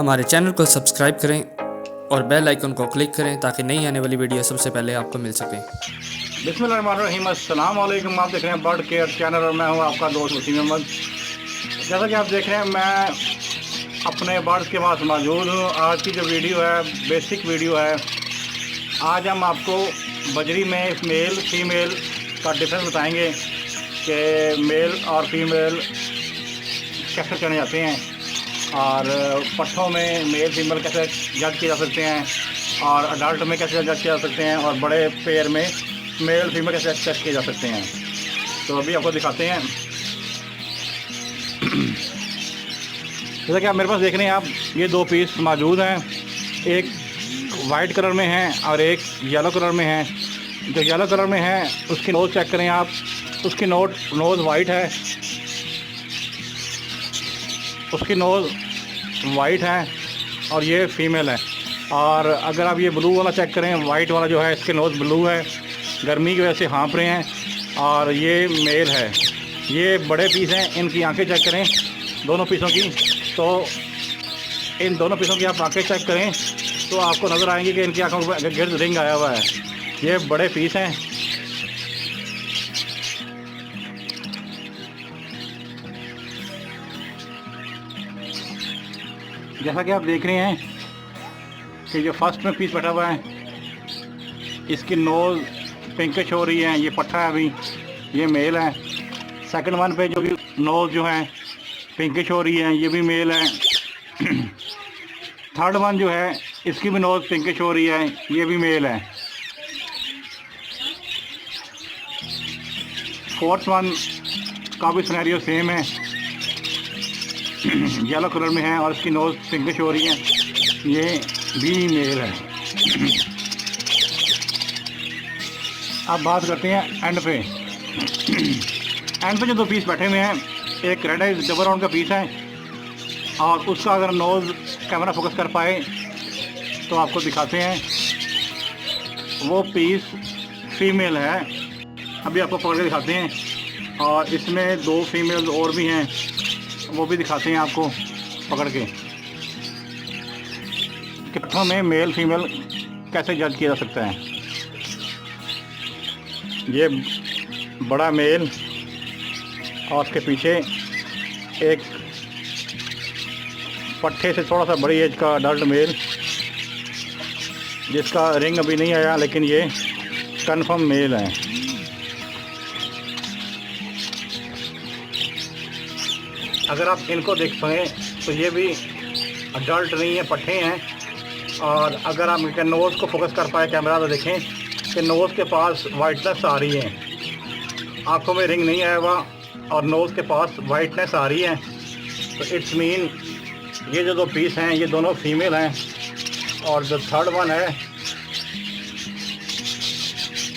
हमारे चैनल को सब्सक्राइब करें और बेल आइकन को क्लिक करें ताकि नई आने वाली वीडियो सबसे पहले आपको मिल सके। बिस्मिल्लाहिर्रहमानिर्रहीम, अस्सलाम वालेकुम। आप देख रहे हैं बर्ड केयर चैनल और मैं हूं आपका दोस्त वसीम अहमद। जैसा कि आप देख रहे हैं, मैं अपने बर्ड्स के पास मौजूद हूं। आज की जो वीडियो है बेसिक वीडियो है। आज हम आपको बजरी में मेल फीमेल का डिफरेंस बताएंगे कि मेल और फीमेल कैसे चुने जाते हैं, और पट्ठों में मेल फीमेल कैसे जज किए जा सकते हैं, और अडल्ट में कैसे जज किए जा सकते हैं, और बड़े पेयर में मेल फीमेल कैसे चेक किए जा सकते हैं। तो अभी आपको दिखाते हैं। जैसा कि आप मेरे पास देख रहे हैं, आप ये दो पीस मौजूद हैं। एक वाइट कलर में है और एक येलो कलर में है। जो येलो कलर में है उसकी नोज़ चेक करें आप। उसकी नोज़ वाइट है, उसकी नोज़ वाइट है और ये फीमेल है। और अगर आप ये ब्लू वाला चेक करें, वाइट वाला जो है इसकी नोज़ ब्लू है, गर्मी की वजह से हाँफ रहे हैं, और ये मेल है। ये बड़े पीस हैं, इनकी आंखें चेक करें दोनों पीसों की। तो इन दोनों पीसों की आप आंखें चेक करें तो आपको नज़र आएंगी कि इनकी आंखों पर गिर्द रिंग आया हुआ है। ये बड़े पीस हैं। जैसा कि आप देख रहे हैं कि जो फर्स्ट में पीस बैठा हुआ है, इसकी नोज़ पिंकिश हो रही है, ये पट्ठा है अभी, ये मेल है। सेकंड वन पे जो भी नोज़ जो है पिंकिश हो रही है, ये भी मेल है। थर्ड वन जो है इसकी भी नोज़ पिंकिश हो रही है, ये भी मेल है। फोर्थ वन का भी सिनेरियो सेम है, येलो कलर में है और इसकी नोज़ पिंकिश हो रही है, ये भी मेल है। अब बात करते हैं एंड पे। एंड पे जो दो पीस बैठे हुए हैं, एक रेड आइज डबल राउंड का पीस है, और उसका अगर नोज़ कैमरा फोकस कर पाए तो आपको दिखाते हैं। वो पीस फीमेल है, अभी आपको पकड़ के दिखाते हैं। और इसमें दो फीमेल और भी हैं, वो भी दिखाते हैं आपको पकड़ के। कितनों में मेल फीमेल कैसे जज किया जा सकता है। ये बड़ा मेल और उसके पीछे एक पट्ठे से थोड़ा सा बड़ी एज का अडल्ट मेल, जिसका रिंग अभी नहीं आया, लेकिन ये कंफर्म मेल है। अगर आप इनको देख पाएँ तो ये भी अडल्ट नहीं है, पट्ठे हैं। और अगर आप इनके नोज़ को फोकस कर पाए कैमरा तो देखें कि नोज़ के पास वाइटनेस आ रही है, आंखों में रिंग नहीं आया हुआ और नोज़ के पास वाइटनेस आ रही है। तो इट्स मीन ये जो दो पीस हैं ये दोनों फीमेल हैं। और जो थर्ड वन है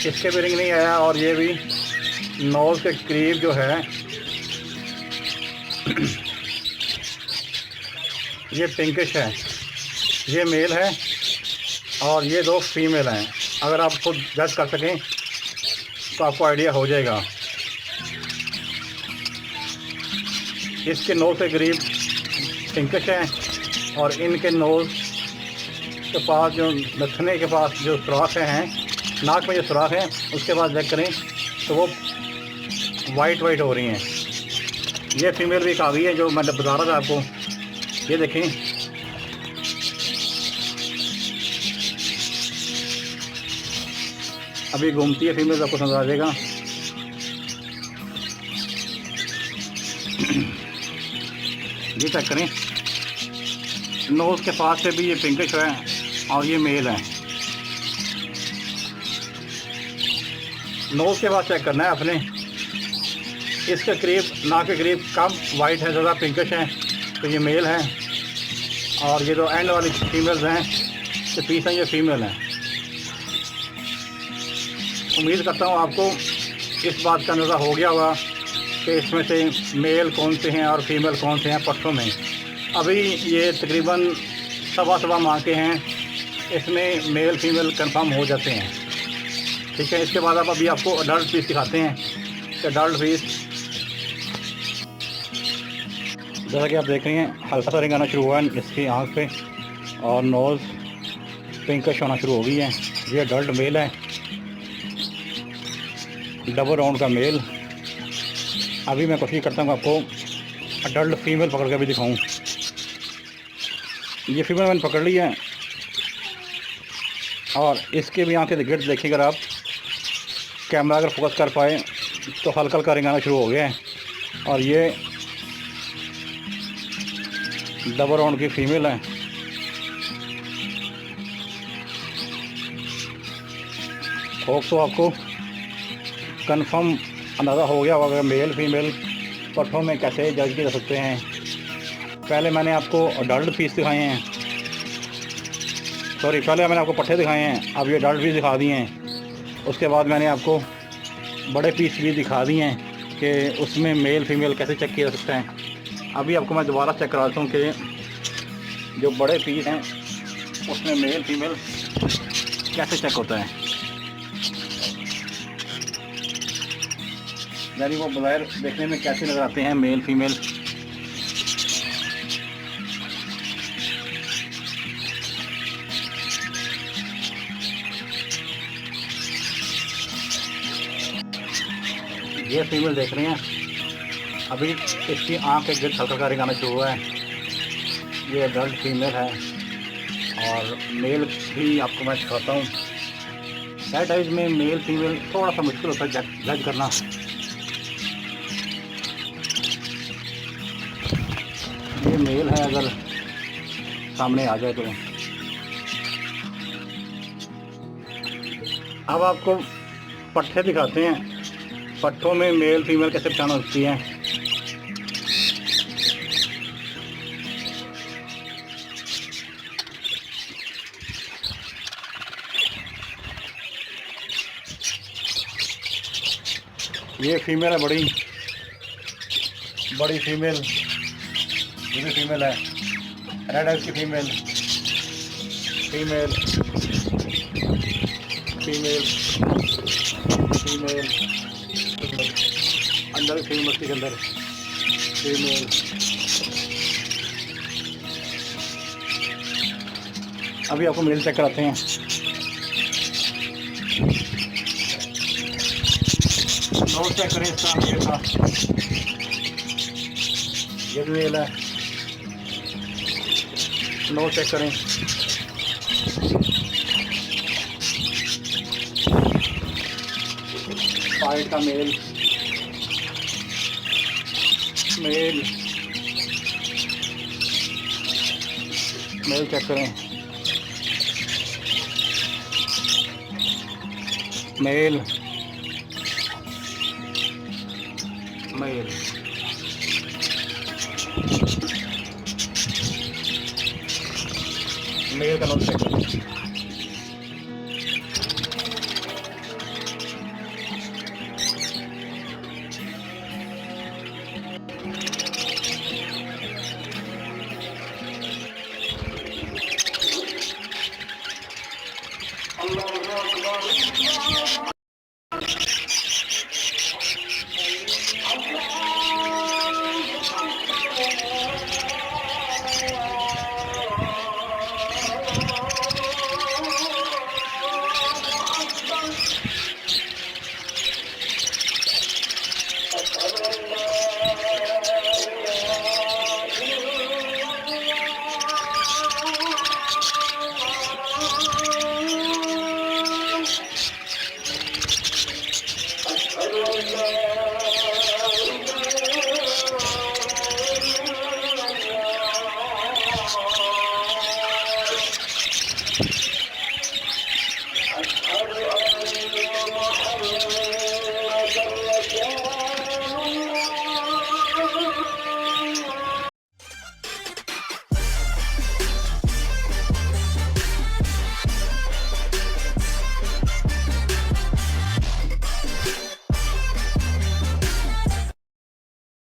इसके भी रिंग नहीं आया, और ये भी नोज़ के करीब जो है ये पिंकिश है, ये मेल है, और ये दो फीमेल हैं। अगर आप खुद जज कर सकें तो आपको आइडिया हो जाएगा। इसके नोज़ के करीब पिंकिश है, और इनके नोज़ के पास जो नथने के पास जो सुराख हैं, नाक में जो सुराख हैं, उसके पास चेक करें तो वो वाइट हो रही हैं। ये फीमेल भी एक आ गई है जो मैं बता रहा था आपको। ये देखें, अभी घूमती है फीमेल, आपको समझ आ जाएगा। ये चेक करें, नोज़ के पास से भी ये पिंकिश है और ये मेल है। नोज़ के पास चेक करना है आपने, इसके करीब, नाक के करीब कम वाइट है, ज़्यादा पिंकिश है, तो ये मेल है। और ये जो एंड वाली फीमेल्स हैं, ये पीस हैं, ये फीमेल हैं। उम्मीद करता हूँ आपको इस बात का अंदाज़ा हो गया होगा कि इसमें से मेल कौन से हैं और फीमेल कौन से हैं पट्ठों में। अभी ये तकरीबन सवा माह के हैं, इसमें मेल फीमेल कंफर्म हो जाते हैं। ठीक है, इसके बाद आप अभी आपको अडल्ट पीस दिखाते हैं। अडल्ट पीस जैसा कि आप देख रहे हैं हल्का सा रिंग आना शुरू हुआ है इसकी आँख पे और नोज़ पिंकिश होना शुरू हो गई है। ये अडल्ट मेल है, डबल राउंड का मेल। अभी मैं कोशिश करता हूँ आपको अडल्ट फीमेल पकड़ के भी दिखाऊं। ये फीमेल मैंने पकड़ ली है और इसके भी आँखें गिर्द देखिए। अगर आप कैमरा अगर फोकस कर पाए तो हल्का हल्का रिंग आना शुरू हो गया है। और ये डबल राउंड की फ़ीमेल है। होप तो आपको कंफर्म अंदाज़ा हो गया होगा मेल फीमेल पट्ठों में कैसे जज किए जा सकते हैं। पहले मैंने आपको अडल्ट पीस दिखाए हैं, पहले मैंने आपको पट्ठे दिखाए हैं, अब ये अडल्ट पीस दिखा दिए हैं। उसके बाद मैंने आपको बड़े पीस भी दिखा दिए हैं कि उसमें मेल फीमेल कैसे चेक किया जा सकता है। अभी आपको मैं दोबारा चेक कराता हूँ कि जो बड़े पीस हैं उसमें मेल फीमेल कैसे चेक होता है। यानी वो बगैर देखने में कैसे नज़र आते हैं मेल फीमेल। ये फीमेल देख रहे हैं, अभी इसकी आँख के गिर्द हल्का रिंग आना शुरू हुआ है। ये अडल्ट फीमेल है और मेल भी आपको मैं दिखाता हूँ। सैट आइज में मेल फीमेल थोड़ा सा मुश्किल होता है जज करना। ये मेल है, अगर सामने आ जाए तो। अब आपको पट्ठे दिखाते हैं, पट्ठों में मेल फीमेल कैसे पहचान होती है। ये फीमेल है, बड़ी फीमेल, ये भी फीमेल है। रेड आइज की फीमेल, फीमेल फीमेल फीमेल अंदर फीमेल के अंदर फीमेल। अभी आपको मेल चेक कराते हैं। नोट चेक करें इसका, मेल का। ये भी मेल है, नोट चेक करें। फाइट का मेल, मेल चेक करें। मेल मेल मेल का नोट चेक करें।